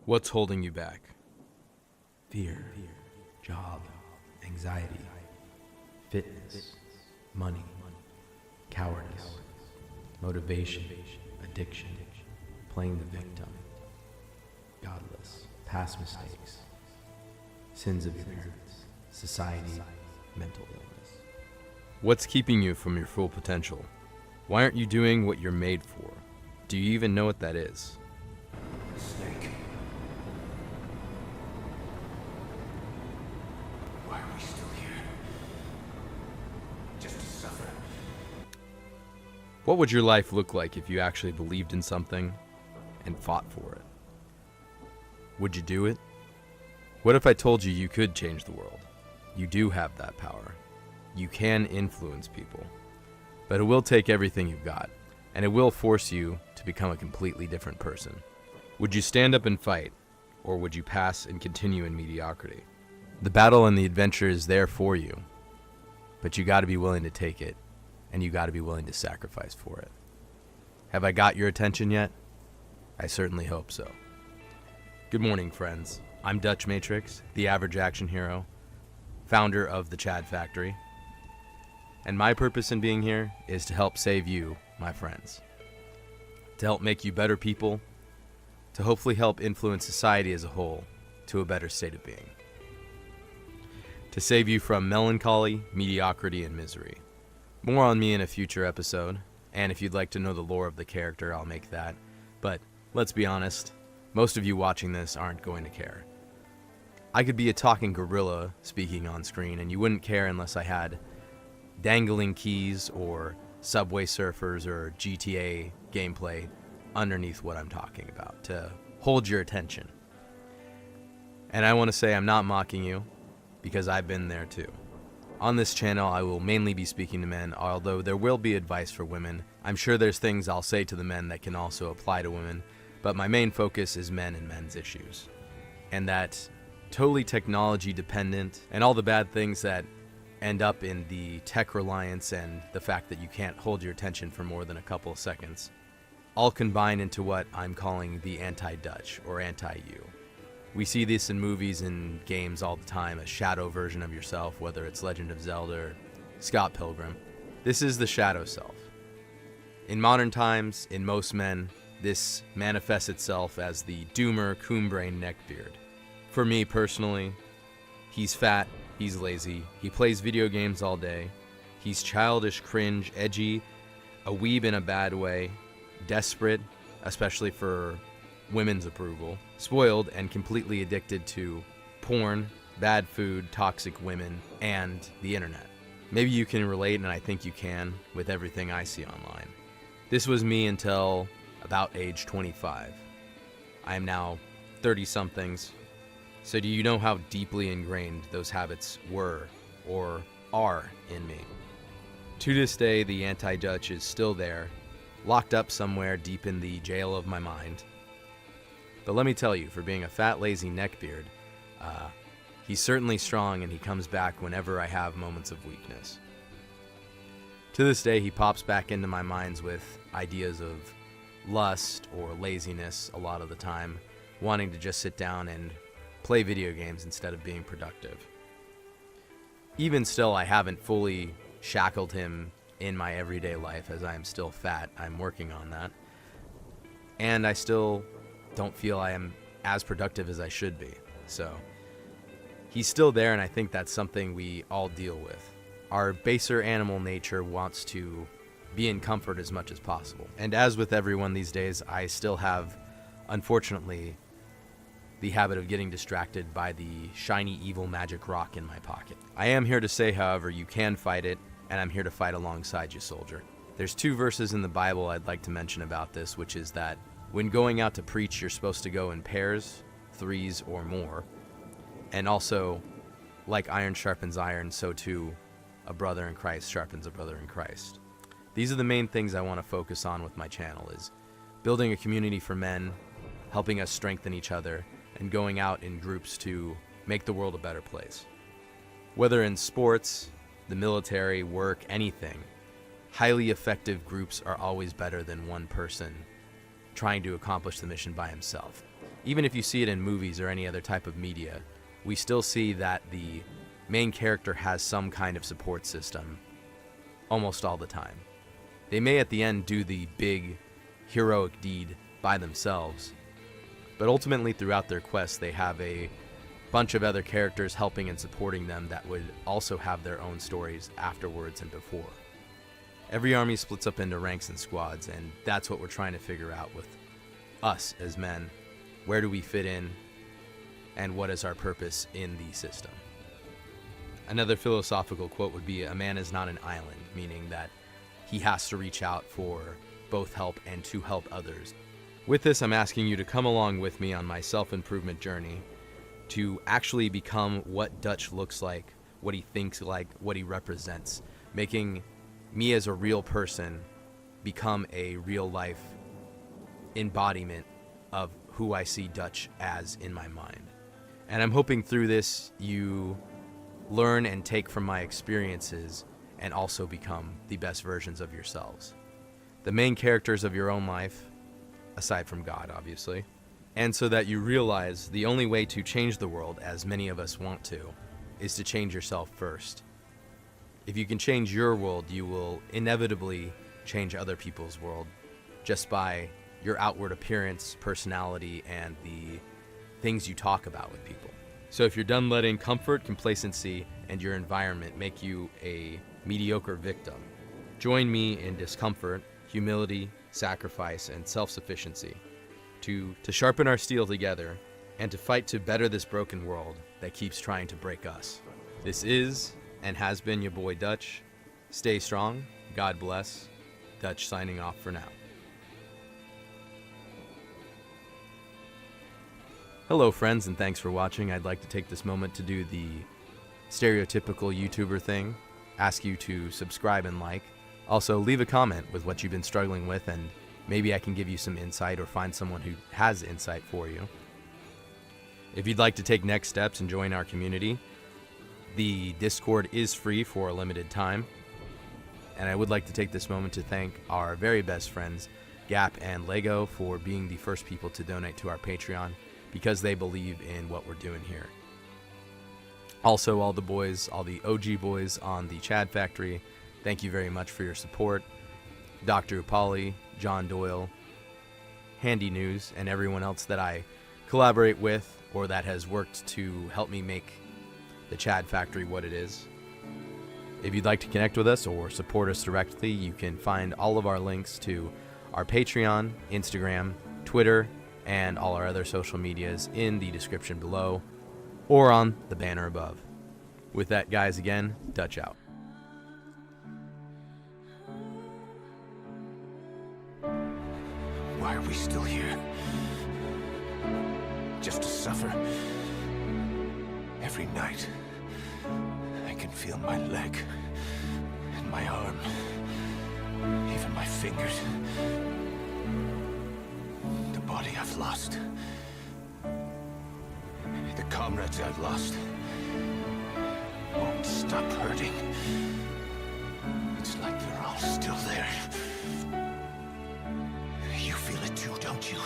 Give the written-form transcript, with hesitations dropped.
What's holding you back? Fear, job, anxiety, fitness, money, cowardice, motivation, addiction, playing the victim, godless, past mistakes, sins of your parents, society, mental illness. What's keeping you from your full potential? Why aren't you doing what you're made for? Do you even know what that is? Snake. Why are we still here? Just to suffer. What would your life look like if you actually believed in something and fought for it? Would you do it? What if I told you you could change the world? You do have that power. You can influence people. But it will take everything you've got, and it will force you to become a completely different person. Would you stand up and fight, or would you pass and continue in mediocrity? The battle and the adventure is there for you, but you got to be willing to take it, and you got to be willing to sacrifice for it. Have I got your attention yet? I certainly hope so. Good morning, friends. I'm Dutch Matrix, the average action hero, founder of the Chad Factory. And my purpose in being here is to help save you, my friends. To help make you better people, to hopefully help influence society as a whole to a better state of being. To save you from melancholy, mediocrity, and misery. More on me in a future episode, and if you'd like to know the lore of the character, I'll make that. But let's be honest, most of you watching this aren't going to care. I could be a talking gorilla speaking on screen, and you wouldn't care unless I had dangling keys or Subway Surfers or GTA gameplay underneath what I'm talking about to hold your attention. And I want to say I'm not mocking you, because I've been there too. On this channel, I will mainly be speaking to men, although there will be advice for women. I'm sure there's things I'll say to the men that can also apply to women, but my main focus is men and men's issues. And that totally technology dependent and all the bad things that end up in the tech reliance and the fact that you can't hold your attention for more than a couple of seconds, all combine into what I'm calling the anti-Dutch or anti-you. We see this in movies and games all the time, a shadow version of yourself, whether it's Legend of Zelda or Scott Pilgrim. This is the shadow self. In modern times, in most men, this manifests itself as the doomer, coon-brain neckbeard. For me personally, he's fat, he's lazy, he plays video games all day, he's childish, cringe, edgy, a weeb in a bad way, desperate, especially for women's approval, spoiled and completely addicted to porn, bad food, toxic women, and the internet. Maybe you can relate, and I think you can, with everything I see online. This was me until about age 25. I am now 30-somethings. So do you know how deeply ingrained those habits were or are in me? To this day, the anti-Dutch is still there, locked up somewhere deep in the jail of my mind. But let me tell you, for being a fat, lazy neckbeard, he's certainly strong, and he comes back whenever I have moments of weakness. To this day, he pops back into my minds with ideas of lust or laziness a lot of the time, wanting to just sit down and play video games instead of being productive. Even still, I haven't fully shackled him in my everyday life, as I am still fat. I'm working on that. And I still don't feel I am as productive as I should be. So he's still there, and I think that's something we all deal with. Our baser animal nature wants to be in comfort as much as possible. And as with everyone these days, I still have, unfortunately, the habit of getting distracted by the shiny evil magic rock in my pocket. I am here to say, however, you can fight it, and I'm here to fight alongside you, soldier. There's 2 verses in the Bible I'd like to mention about this, which is that when going out to preach, you're supposed to go in pairs, 3s, or more. And also, like iron sharpens iron, so too a brother in Christ sharpens a brother in Christ. These are the main things I want to focus on with my channel, is building a community for men, helping us strengthen each other, and going out in groups to make the world a better place. Whether in sports, the military, work, anything, highly effective groups are always better than one person trying to accomplish the mission by himself. even if you see it in movies or any other type of media, we still see that the main character has some kind of support system almost all the time. They may at the end do the big heroic deed by themselves, but ultimately throughout their quest they have a bunch of other characters helping and supporting them that would also have their own stories afterwards and before. Every army splits up into ranks and squads, and that's what we're trying to figure out with us as men. Where do we fit in, and what is our purpose in the system? Another philosophical quote would be, a man is not an island, meaning that he has to reach out for both help and to help others. With this, I'm asking you to come along with me on my self-improvement journey to actually become what Dutch looks like, what he thinks like, what he represents, making me as a real person become a real-life embodiment of who I see Dutch as in my mind. And I'm hoping through this you learn and take from my experiences and also become the best versions of yourselves. The main characters of your own life, aside from God, obviously. And so that you realize the only way to change the world, as many of us want to, is to change yourself first. If you can change your world, you will inevitably change other people's world just by your outward appearance, personality, and the things you talk about with people. So if you're done letting comfort, complacency, and your environment make you a mediocre victim, join me in discomfort, humility, sacrifice, and self-sufficiency to sharpen our steel together and to fight to better this broken world that keeps trying to break us. This is and has been your boy Dutch. Stay strong. God bless. Dutch signing off for now. Hello friends, and thanks for watching. I'd like to take this moment to do the stereotypical YouTuber thing, ask you to subscribe and like. Also, leave a comment with what you've been struggling with, and maybe I can give you some insight or find someone who has insight for you. If you'd like to take next steps and join our community, the Discord is free for a limited time. And I would like to take this moment to thank our very best friends, Gap and Lego, for being the first people to donate to our Patreon because they believe in what we're doing here. Also, all the boys, all the OG boys on the Chad Factory, thank you very much for your support. Dr. Upali, John Doyle, Handy News, and everyone else that I collaborate with or that has worked to help me make the Chad Factory what it is. If you'd like to connect with us or support us directly, you can find all of our links to our Patreon, Instagram, Twitter, and all our other social medias in the description below or on the banner above. With that, guys, again, Dutch out. Why are we still here? Just to suffer? Every night, I can feel my leg and my arm, even my fingers. The body I've lost. The comrades I've lost won't stop hurting. It's like they're all still there. You feel it too, don't you?